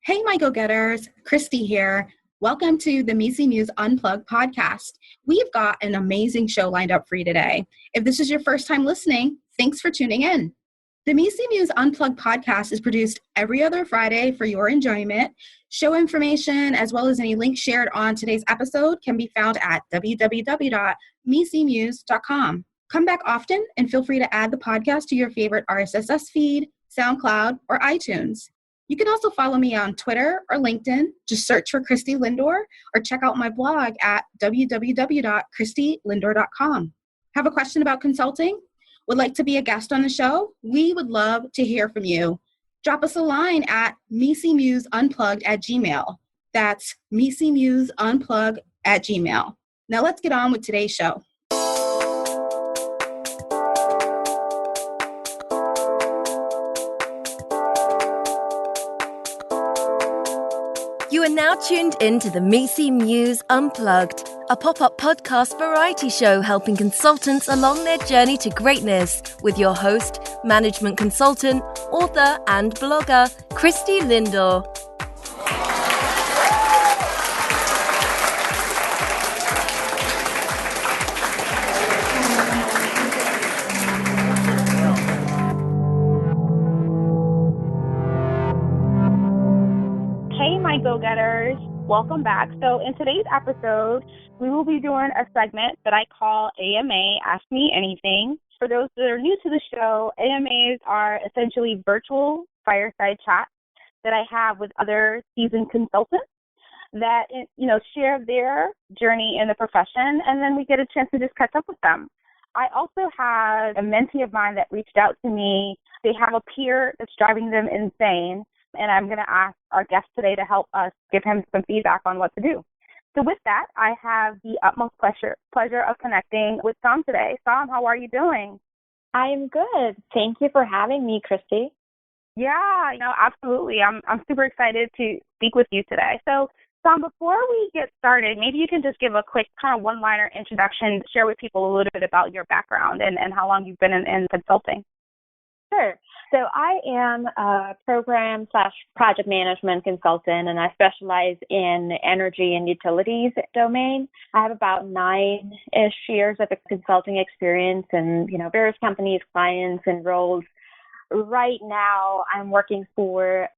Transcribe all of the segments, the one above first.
Hey, my go-getters, Christie here. Welcome to the Misi Muse Unplugged podcast. We've got an amazing show lined up for you today. If this is your first time listening, thanks for tuning in. The Misi Muse Unplugged podcast is produced every other Friday for your enjoyment. Show information, as well as any links shared on today's episode, can be found at www.misimuse.com. Come back often and feel free to add the podcast to your favorite RSS feed, SoundCloud, or iTunes. You can also follow me on Twitter or LinkedIn. Just search for Christie Lindor or check out my blog at www.christielindor.com. Have a question about consulting? Would like to be a guest on the show? We would love to hear from you. Drop us a line at misimuseunplugged@gmail. That's misimuseunplugged@gmail. Now let's get on with today's show. You are now tuned in to the Misi Muse Unplugged, a pop-up podcast variety show helping consultants along their journey to greatness with your host, management consultant, author and blogger, Christie Lindor. Go-getters, welcome back. So in today's episode, we will be doing a segment that I call AMA, Ask Me Anything. For those that are new to the show, AMAs are essentially virtual fireside chats that I have with other seasoned consultants that, share their journey in the profession, and then we get a chance to just catch up with them. I also have a mentee of mine that reached out to me. They have a peer that's driving them insane, and I'm going to ask our guest today to help us give him some feedback on what to do. So with that, I have the utmost pleasure of connecting with Sowm today. Sowm, how are you doing? I am good. Thank you for having me, Christy. Yeah, absolutely. I'm super excited to speak with you today. So Sowm, before we get started, maybe you can just give a quick kind of one-liner introduction, share with people a little bit about your background and how long you've been in consulting. Sure. So I am a program/project management consultant, and I specialize in energy and utilities domain. I have about 9-ish years of consulting experience in, various companies, clients, and roles. Right now, I'm working for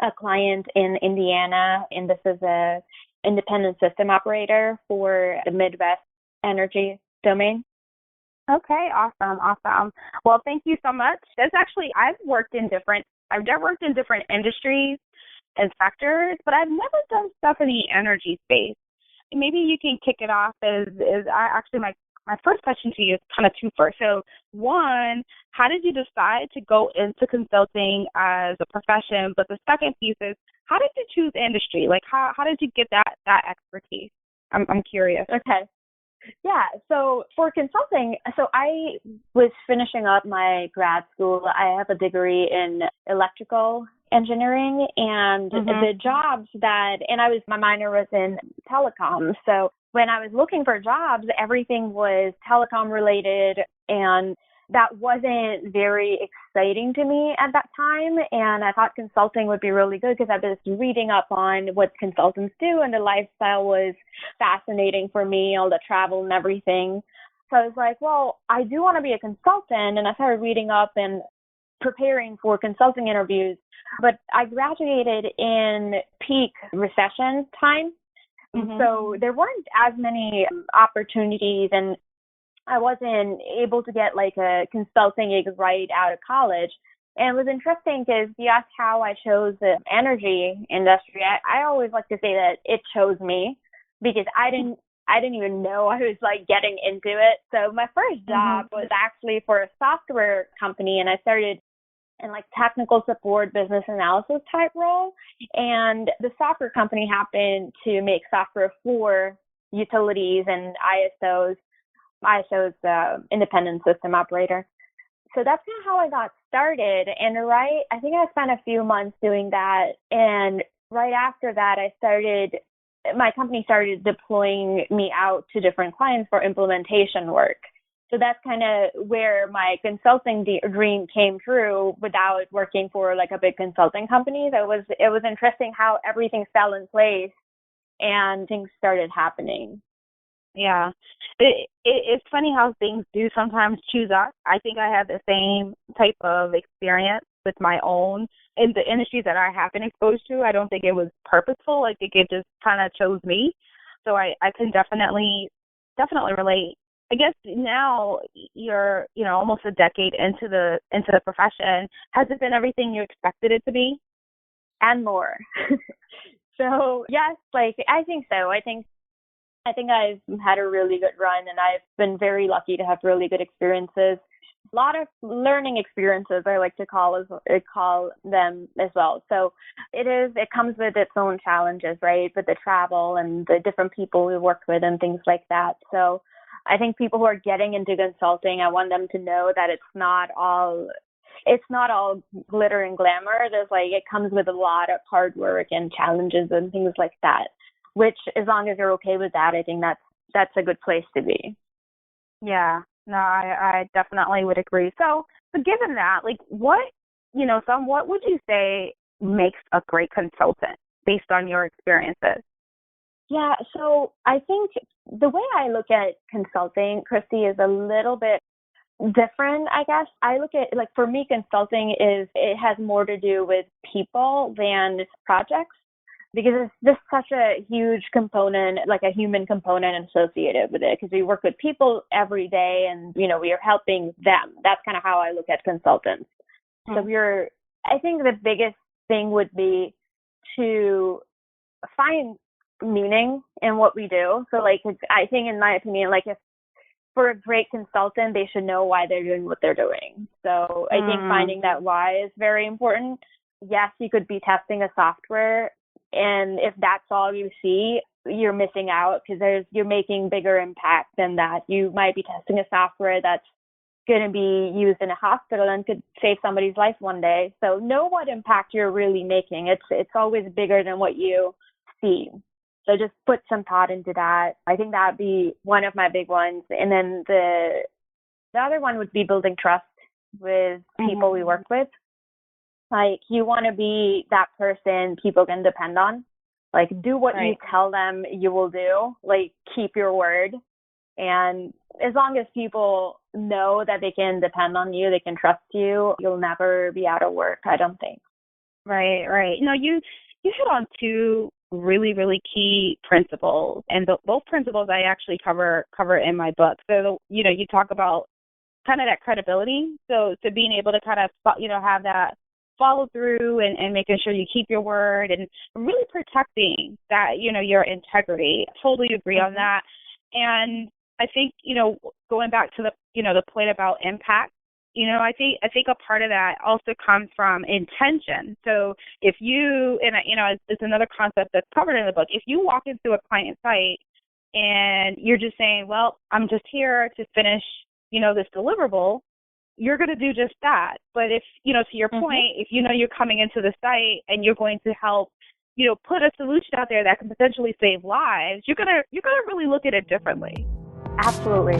a client in Indiana, and this is a independent system operator for the Midwest energy domain. Okay, awesome. Well, thank you so much. I've worked in different industries and sectors, but I've never done stuff in the energy space. Maybe you can kick it off my first question to you is kind of two-part. So one, how did you decide to go into consulting as a profession? But the second piece is, how did you choose industry? Like, how did you get that expertise? I'm curious. Okay. Yeah, so for consulting, I was finishing up my grad school. I have a degree in electrical engineering, and the jobs my minor was in telecom. So when I was looking for jobs, everything was telecom related, and that wasn't very exciting to me at that time. And I thought consulting would be really good because I was reading up on what consultants do, and the lifestyle was fascinating for me, all the travel and everything. So I was like, well, I do want to be a consultant. And I started reading up and preparing for consulting interviews. But I graduated in peak recession time. So there weren't as many opportunities, and I wasn't able to get like a consulting gig right out of college. And it was interesting because you asked how I chose the energy industry. I always like to say that it chose me, because I didn't even know I was like getting into it. So my first job was actually for a software company, and I started in like technical support, business analysis type role. And the software company happened to make software for utilities and ISOs. ISO's independent system operator. So that's kind of how I got started. And I think I spent a few months doing that. And right after that, my company started deploying me out to different clients for implementation work. So that's kind of where my consulting dream came true without working for like a big consulting company. It was interesting how everything fell in place and things started happening. Yeah. It's funny how things do sometimes choose us. I think I had the same type of experience with my own in the industries that I have been exposed to. I don't think it was purposeful. I think it just kind of chose me. So I can definitely relate. I guess now you're, almost a decade into the profession. Has it been everything you expected it to be? And more. So yes, I think so. I think I've had a really good run, and I've been very lucky to have really good experiences. A lot of learning experiences, I like to call them as well. So it comes with its own challenges, right? With the travel and the different people we work with and things like that. So I think people who are getting into consulting, I want them to know that it's not all glitter and glamour. It comes with a lot of hard work and challenges and things like that, which as long as you're okay with that, I think that's a good place to be. Yeah, no, I definitely would agree. So given that, what would you say makes a great consultant based on your experiences? Yeah, so I think the way I look at consulting, Christy, is a little bit different, I guess. I look at, for me, consulting it has more to do with people than projects, because it's just such a huge component, like a human component associated with it, because we work with people every day and, we are helping them. That's kind of how I look at consultants. Mm-hmm. So I think the biggest thing would be to find meaning in what we do. So I think, in my opinion, if for a great consultant, they should know why they're doing what they're doing. So I think finding that why is very important. Yes, you could be testing a software, and if that's all you see, you're missing out, because you're making bigger impact than that. You might be testing a software that's going to be used in a hospital and could save somebody's life one day. So know what impact you're really making. It's always bigger than what you see. So just put some thought into that. I think that'd be one of my big ones. And then the other one would be building trust with people we work with. You want to be that person people can depend on. Do what you tell them you will do. Keep your word. And as long as people know that they can depend on you, they can trust you, you'll never be out of work, I don't think. Right. No, you hit on two really, really key principles, and both principles I actually cover in my book. So, you talk about kind of that credibility. So being able to kind of, have that follow through and making sure you keep your word and really protecting that, your integrity. Totally agree on that. And I think, going back to the point about impact, I think a part of that also comes from intention. So if you, and it's another concept that's covered in the book, if you walk into a client site and you're just saying, well, I'm just here to finish, this deliverable, you're going to do just that. But if, to your point, if you're coming into the site and you're going to help, put a solution out there that can potentially save lives, you're gonna really look at it differently. Absolutely.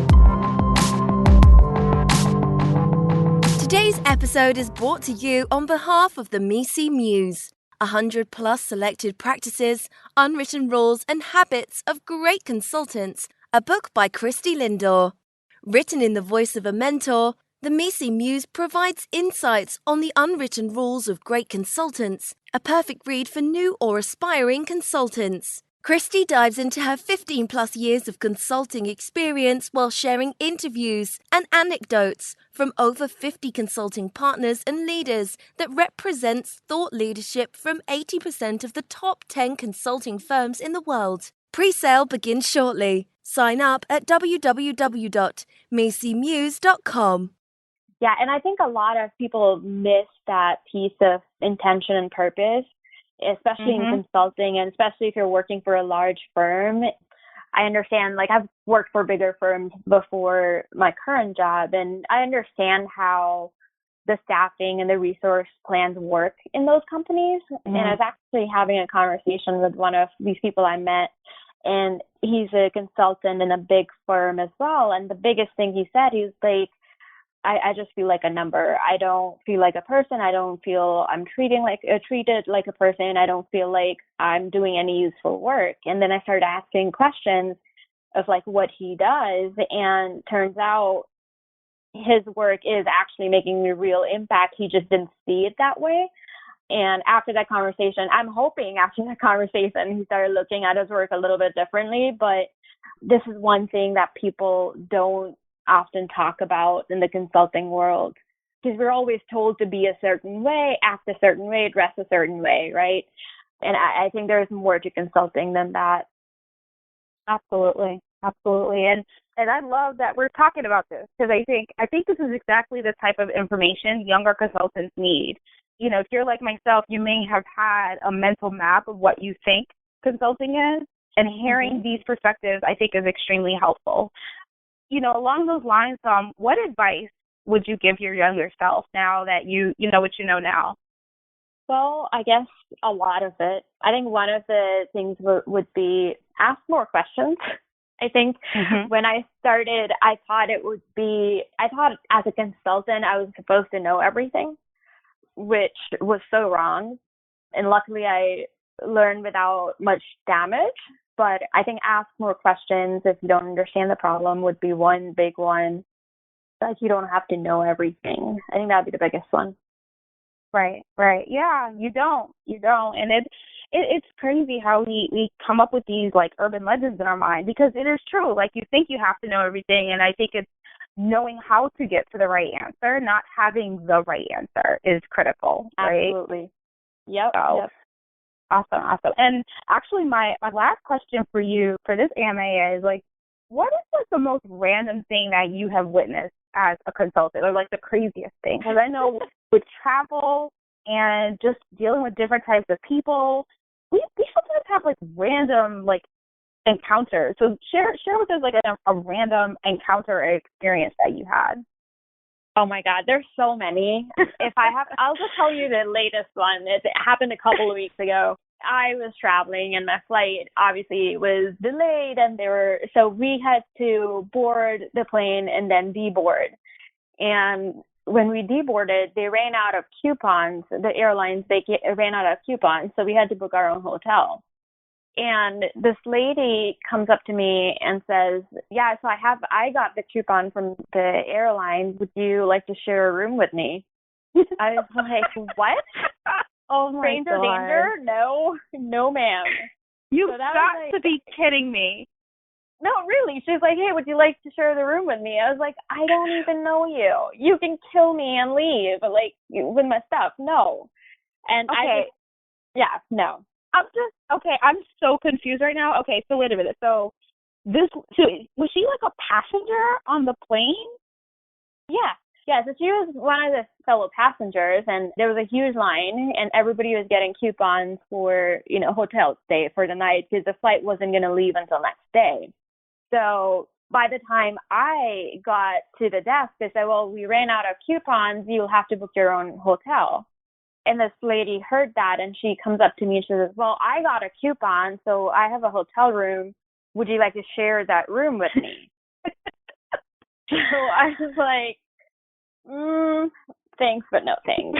Today's episode is brought to you on behalf of the Misi Muse, 100+ selected practices, unwritten rules and habits of great consultants, a book by Christie Lindor. Written in the voice of a mentor, the Misi Muse provides insights on the unwritten rules of great consultants, a perfect read for new or aspiring consultants. Christie dives into her 15+ years of consulting experience while sharing interviews and anecdotes from over 50 consulting partners and leaders that represents thought leadership from 80% of the top 10 consulting firms in the world. Pre-sale begins shortly. Sign up at www.misimuse.com. Yeah, and I think a lot of people miss that piece of intention and purpose, especially in consulting, and especially if you're working for a large firm. I understand, I've worked for bigger firms before my current job, and I understand how the staffing and the resource plans work in those companies. And I was actually having a conversation with one of these people I met, and he's a consultant in a big firm as well. And the biggest thing he said, he was like, I just feel like a number. I don't feel like a person. I don't feel I'm treated like a person. I don't feel like I'm doing any useful work. And then I started asking questions of like what he does, and turns out his work is actually making a real impact. He just didn't see it that way. And after that conversation, I'm hoping after that conversation, he started looking at his work a little bit differently. But this is one thing that people don't often talk about in the consulting world, because we're always told to be a certain way, act a certain way, dress a certain way, right? And I think there's more to consulting than that. Absolutely. Absolutely. And I love that we're talking about this, because I think this is exactly the type of information younger consultants need. You know, if you're like myself, you may have had a mental map of what you think consulting is, and hearing these perspectives, I think, is extremely helpful. You know, along those lines, what advice would you give your younger self now that you know what you know now? Well, I guess a lot of it. I think one of the things would be ask more questions. I think when I started, I thought as a consultant, I was supposed to know everything, which was so wrong. And luckily I learned without much damage. But I think ask more questions if you don't understand the problem would be one big one. Like, you don't have to know everything. I think that would be the biggest one. Right. Yeah, you don't. And it's crazy how we come up with these like urban legends in our mind, because it is true. Like, you think you have to know everything, and I think it's knowing how to get to the right answer, not having the right answer is critical, right? Absolutely. Yep. Awesome. And actually, my last question for you for this AMA is, like, what is like the most random thing that you have witnessed as a consultant, or like the craziest thing? Because I know with travel and just dealing with different types of people, we sometimes have like random like encounters. So share with us like a random encounter or experience that you had. Oh my God, there's so many. I'll just tell you the latest one. It happened a couple of weeks ago. I was traveling, and my flight obviously was delayed, and so we had to board the plane and then deboard. And when we deboarded, they ran out of coupons. The airlines, ran out of coupons, so we had to book our own hotel. And this lady comes up to me and says, yeah, so I got the coupon from the airline. Would you like to share a room with me? I was like, what? Oh my Stranger God. Danger? No, ma'am. You've got to be kidding me. No, really. She's like, hey, would you like to share the room with me? I was like, I don't even know you. You can kill me and leave, like, with my stuff. No. And okay. No. I'm so confused right now. Okay, so wait a minute. So was she like a passenger on the plane? Yeah, so she was one of the fellow passengers, and there was a huge line, and everybody was getting coupons for, hotel stay for the night, because the flight wasn't going to leave until next day. So by the time I got to the desk, they said, well, we ran out of coupons. You'll have to book your own hotel. And this lady heard that, and she comes up to me and she says, well, I got a coupon, so I have a hotel room. Would you like to share that room with me? So I was like, thanks, but no thanks.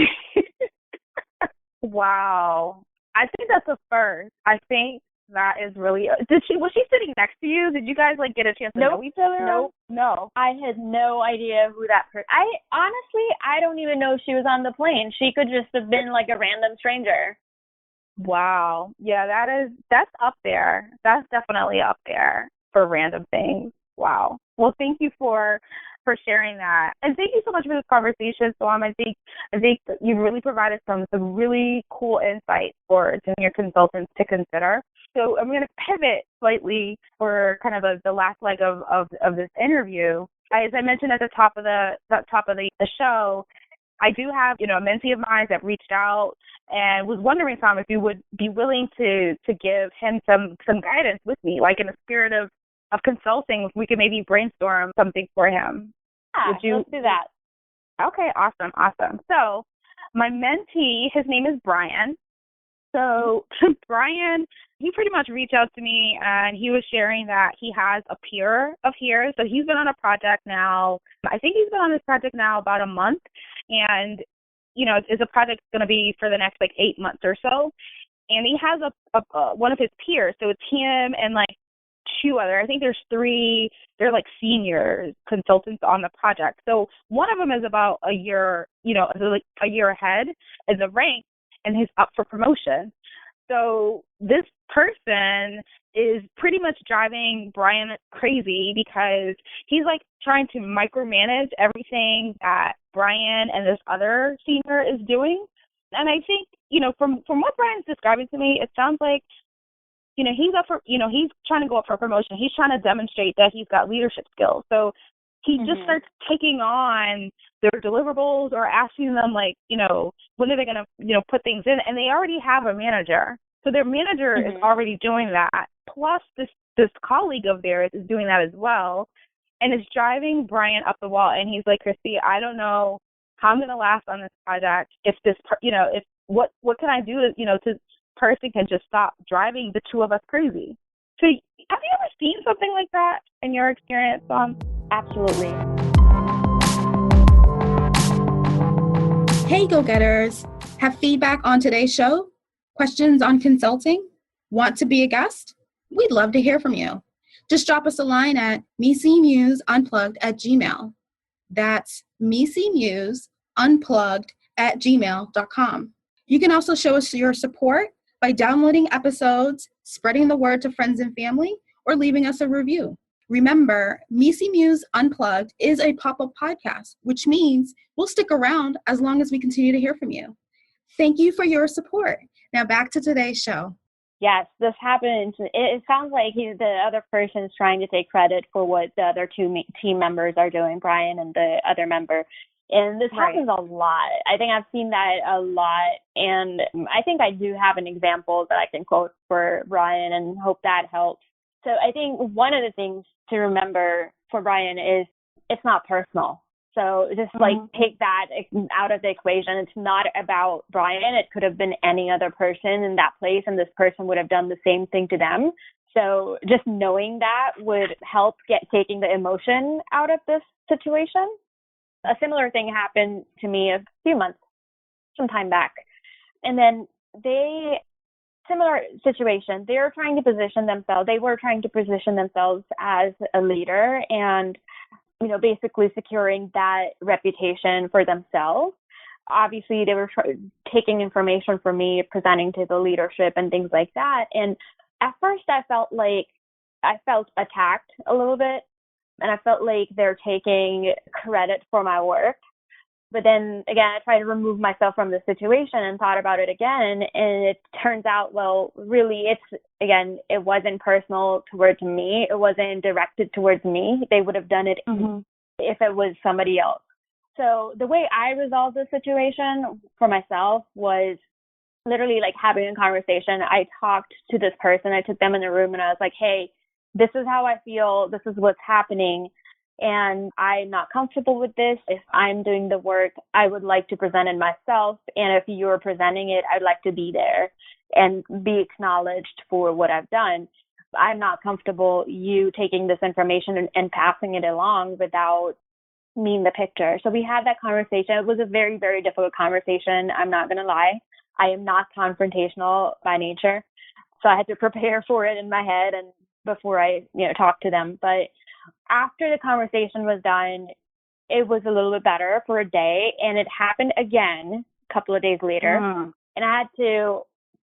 Wow. I think that's a first. I think that is really, was she sitting next to you? Did you guys like get a chance to know each other? No. I had no idea who that person, I don't even know if she was on the plane. She could just have been like a random stranger. Wow. Yeah, that's up there. That's definitely up there for random things. Wow. Well, thank you for sharing that. And thank you so much for this conversation, Sowm. I think you've really provided some really cool insights for junior consultants to consider. So I'm going to pivot slightly for kind of the last leg of this interview. As I mentioned at the top of the show, I do have, a mentee of mine that reached out and was wondering, Sowm, if you would be willing to give him some guidance with me, like in the spirit of consulting, if we could maybe brainstorm something for him. Yeah, let's do that. Okay, awesome. So my mentee, his name is Brian. So Brian, he pretty much reached out to me and he was sharing that he has a peer of his. So he's been on a project now. I think he's been on this project now about a month. And, is a project going to be for the next 8 months or so. And he has a one of his peers. So it's him and two other. I think there's three. They're senior consultants on the project. So one of them is about a year, a year ahead in the rank, and he's up for promotion. So this person is pretty much driving Brian crazy because he's trying to micromanage everything that Brian and this other senior is doing. And I think, from what Brian's describing to me, it sounds like, he's up for, he's trying to go up for promotion. He's trying to demonstrate that he's got leadership skills. So he just starts taking on their deliverables or asking them when are they going to, put things in? And they already have a manager. So their manager is already doing that. Plus this colleague of theirs is doing that as well. And it's driving Brian up the wall. And he's like, Christy, I don't know how I'm going to last on this project if this, if what can I do to this person can just stop driving the two of us crazy. So have you ever seen something like that in your experience? Absolutely. Hey, go-getters! Have feedback on today's show? Questions on consulting? Want to be a guest? We'd love to hear from you. Just drop us a line at micmuseunplugged@gmail.com. That's micmuseunplugged@gmail.com. You can also show us your support by downloading episodes, spreading the word to friends and family, or leaving us a review. Remember, Misi Muse Unplugged is a pop-up podcast, which means we'll stick around as long as we continue to hear from you. Thank you for your support. Now back to today's show. Yes, this happens. It sounds like the other person is trying to take credit for what the other two team members are doing, Brian and the other member. And this happens a lot. I think I've seen that a lot. And I think I do have an example that I can quote for Brian and hope that helps. So I think one of the things to remember for Brian is it's not personal. So just take that out of the equation. It's not about Brian. It could have been any other person in that place, and this person would have done the same thing to them. So just knowing that would help taking the emotion out of this situation. A similar thing happened to me a few months, some time back. And then similar situation, they were trying to position themselves as a leader and, basically securing that reputation for themselves. Obviously, they were taking information from me, presenting to the leadership and things like that. And at first I felt attacked a little bit. And I felt like they're taking credit for my work. But then again, I tried to remove myself from the situation and thought about it again. And it turns out, well, really, it wasn't personal towards me. It wasn't directed towards me. They would have done it if it was somebody else. So the way I resolved the situation for myself was literally having a conversation. I talked to this person. I took them in the room and I was like, hey, this is how I feel. This is what's happening. And I'm not comfortable with this. If I'm doing the work, I would like to present it myself. And if you're presenting it, I'd like to be there and be acknowledged for what I've done. I'm not comfortable you taking this information and passing it along without me in the picture. So we had that conversation. It was a very, very difficult conversation. I'm not going to lie. I am not confrontational by nature. So I had to prepare for it in my head and before I, talk to them. But after the conversation was done, it was a little bit better for a day. And it happened again a couple of days later. And I had to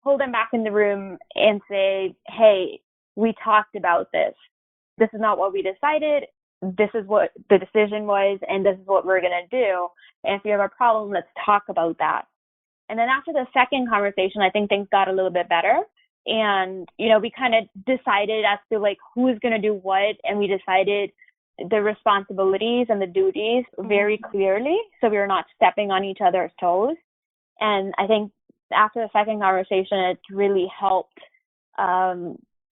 pull them back in the room and say, hey, we talked about this. This is not what we decided. This is what the decision was. And this is what we're going to do. And if you have a problem, let's talk about that. And then after the second conversation, I think things got a little bit better. And, we kind of decided as to who's going to do what. And we decided the responsibilities and the duties very clearly. So we were not stepping on each other's toes. And I think after the second conversation, it really helped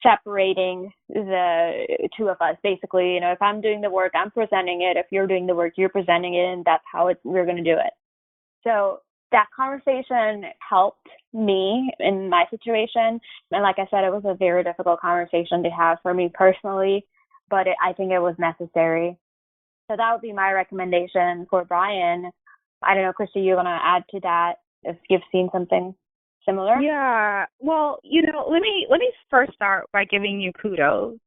separating the two of us. Basically, if I'm doing the work, I'm presenting it. If you're doing the work, you're presenting it. And that's how we're going to do it. So that conversation helped me in my situation. And like I said, it was a very difficult conversation to have for me personally, but I think it was necessary. So that would be my recommendation for Brian. I don't know, Christy, you want to add to that if you've seen something similar? Yeah. Well, let me first start by giving you kudos.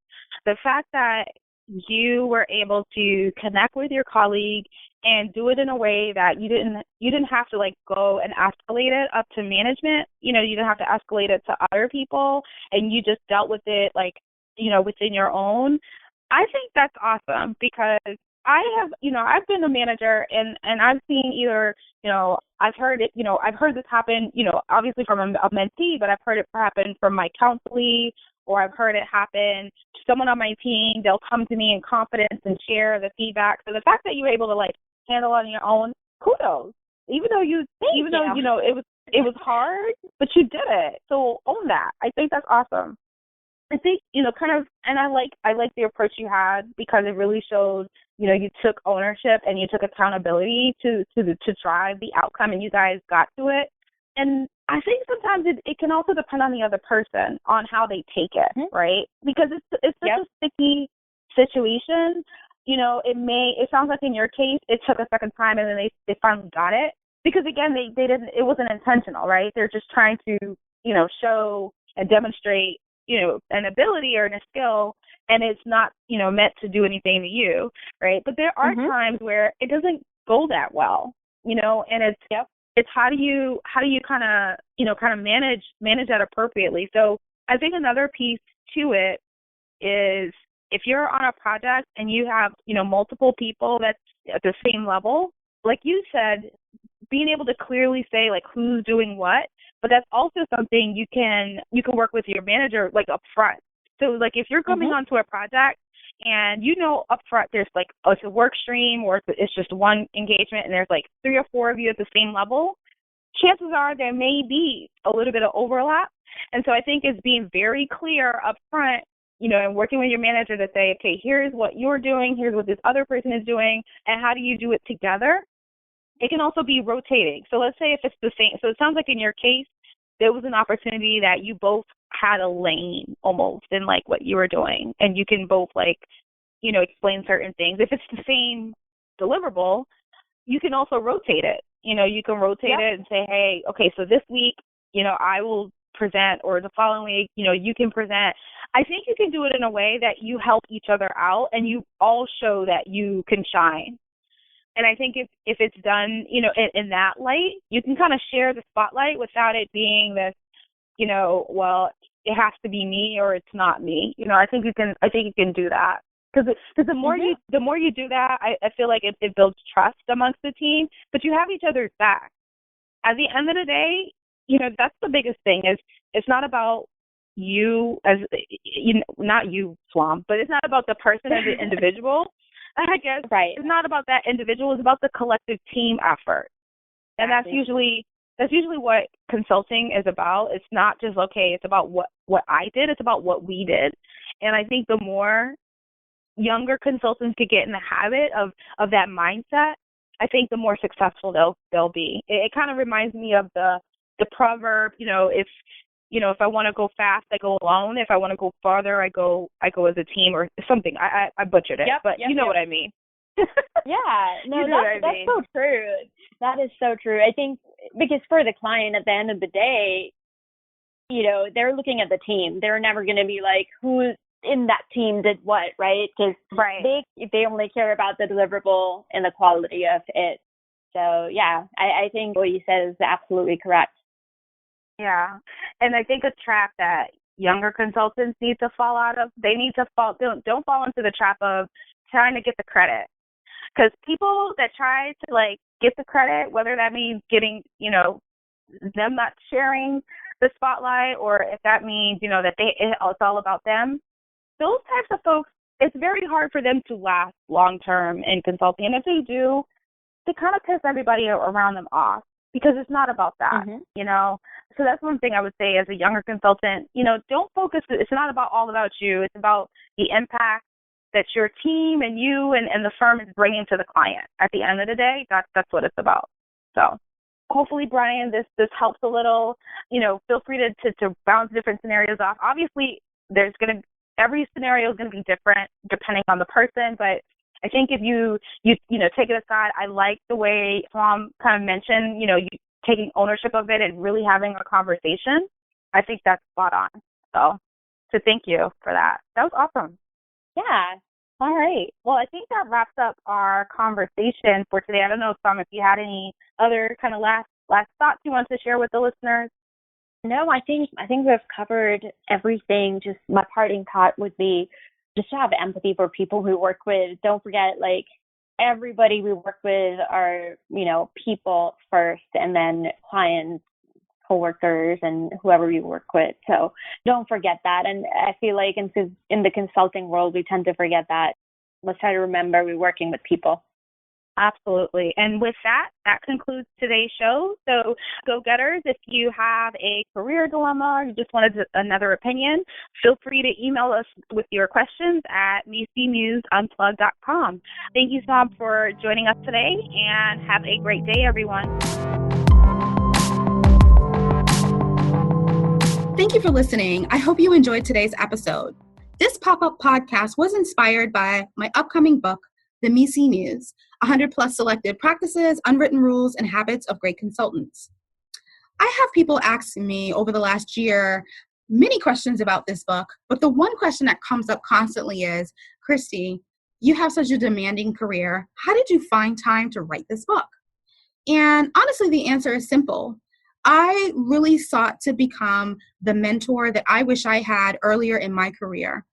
The fact that you were able to connect with your colleague and do it in a way that you didn't have to like go and escalate it up to management. You didn't have to escalate it to other people, and you just dealt with it like, within your own. I think that's awesome because I've been a manager and I've seen either, I've heard it, I've heard this happen, obviously from a mentee, but I've heard it happen from my counselee, or I've heard it happen to someone on my team. They'll come to me in confidence and share the feedback. So the fact that you were able to like handle it on your own, kudos. Even though it was hard, but you did it. So own that. I think that's awesome. I think, and I like the approach you had because it really showed, you took ownership and you took accountability to drive the outcome, and you guys got to it. And I think sometimes it can also depend on the other person on how they take it, right? Because it's such a sticky situation. It sounds like in your case, it took a second time and then they finally got it. Because again, it wasn't intentional, right? They're just trying to, show and demonstrate, an ability or a skill, and it's not, meant to do anything to you, right? But there are times where it doesn't go that well, and it's how do you kind of manage that appropriately. So I think another piece to it is if you're on a project and you have, multiple people that's at the same level, like you said, being able to clearly say like who's doing what, but that's also something you can work with your manager like up front. So like if you're coming onto a project and up front there's like it's a work stream or it's just one engagement and there's like 3 or 4 of you at the same level, chances are there may be a little bit of overlap. And so I think it's being very clear up front, and working with your manager to say, okay, here's what you're doing, here's what this other person is doing, and how do you do it together? It can also be rotating. So let's say if it's the same, so it sounds like in your case, there was an opportunity that you both had a lane almost in like what you were doing, and you can both like, explain certain things. If it's the same deliverable, you can also rotate it. You can rotate it and say, hey, okay, so this week, I will present, or the following week, you can present. I think you can do it in a way that you help each other out and you all show that you can shine. And I think if it's done, in that light, you can kind of share the spotlight without it being this, well, it has to be me or it's not me. I think you can do that because the more you do that, I feel like it builds trust amongst the team. But you have each other's back. At the end of the day, that's the biggest thing. Is it's not about you as not you, Sowm, but it's not about the person as an individual. I guess it's not about that individual. It's about the collective team effort, and that's usually what consulting is about. It's not just it's about what I did. It's about what we did, and I think the more younger consultants could get in the habit of that mindset, I think the more successful they'll be. It kind of reminds me of the proverb. If I want to go fast, I go alone. If I want to go farther, I go as a team or something. I butchered it, but you know what I mean. That's so true. That is so true. I think because for the client at the end of the day, they're looking at the team. They're never going to be like, who in that team did what, right? Because they only care about the deliverable and the quality of it. So, yeah, I think what you said is absolutely correct. Yeah, and I think a trap that younger consultants need to fall out of, don't fall into the trap of trying to get the credit. Because people that try to like get the credit, whether that means getting, them not sharing the spotlight, or if that means, that it's all about them, those types of folks, it's very hard for them to last long term in consulting. And if they do, they kind of piss everybody around them off. Because it's not about that, So that's one thing I would say as a younger consultant, don't focus. It's not all about you. It's about the impact that your team and you and the firm is bringing to the client. At the end of the day, that's what it's about. So hopefully, Brian, this helps a little. Feel free to bounce different scenarios off. Obviously, every scenario is going to be different depending on the person, but I think if you take it aside, I like the way Sowm kind of mentioned, you taking ownership of it and really having a conversation. I think that's spot on. So thank you for that. That was awesome. Yeah. All right. Well, I think that wraps up our conversation for today. I don't know, Sowm, if you had any other kind of last thoughts you want to share with the listeners. No, I think we've covered everything. Just my parting thought would be just to have empathy for people we work with. Don't forget, everybody we work with are, people first, and then clients, coworkers, and whoever we work with. So don't forget that. And I feel like in the consulting world, we tend to forget that. Let's try to remember we're working with people. Absolutely. And with that concludes today's show. So go-getters, if you have a career dilemma or you just wanted another opinion, feel free to email us with your questions at micmuseunplug.com. Thank you, Sowm, for joining us today, and have a great day, everyone. Thank you for listening. I hope you enjoyed today's episode. This pop-up podcast was inspired by my upcoming book, The Misi Muse, 100 plus selected practices, unwritten rules, and habits of great consultants. I have people asking me over the last year many questions about this book, but the one question that comes up constantly is, Christie, you have such a demanding career. How did you find time to write this book? And honestly, the answer is simple. I really sought to become the mentor that I wish I had earlier in my career.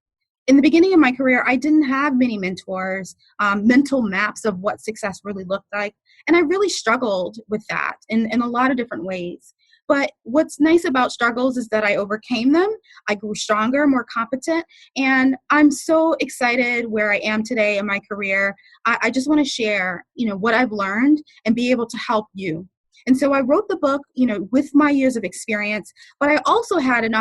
In the beginning of my career, I didn't have many mentors, mental maps of what success really looked like. And I really struggled with that in a lot of different ways. But what's nice about struggles is that I overcame them. I grew stronger, more competent, and I'm so excited where I am today in my career. I just want to share, what I've learned and be able to help you. And so I wrote the book, with my years of experience, but I also had an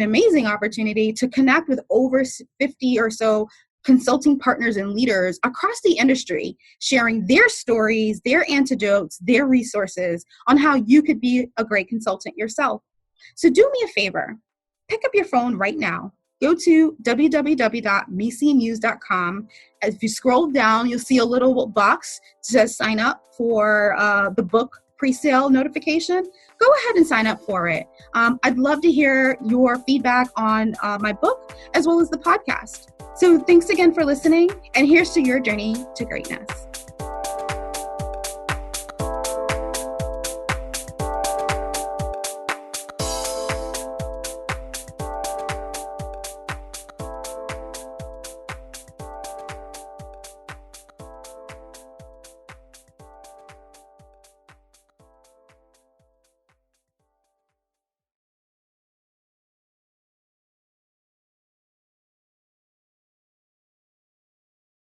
amazing opportunity to connect with over 50 or so consulting partners and leaders across the industry, sharing their stories, their antidotes, their resources on how you could be a great consultant yourself. So do me a favor, pick up your phone right now. Go to www.micmuse.com. If you scroll down, you'll see a little box that says sign up for the book pre-sale notification. Go ahead and sign up for it. I'd love to hear your feedback on my book as well as the podcast. So thanks again for listening, and here's to your journey to greatness.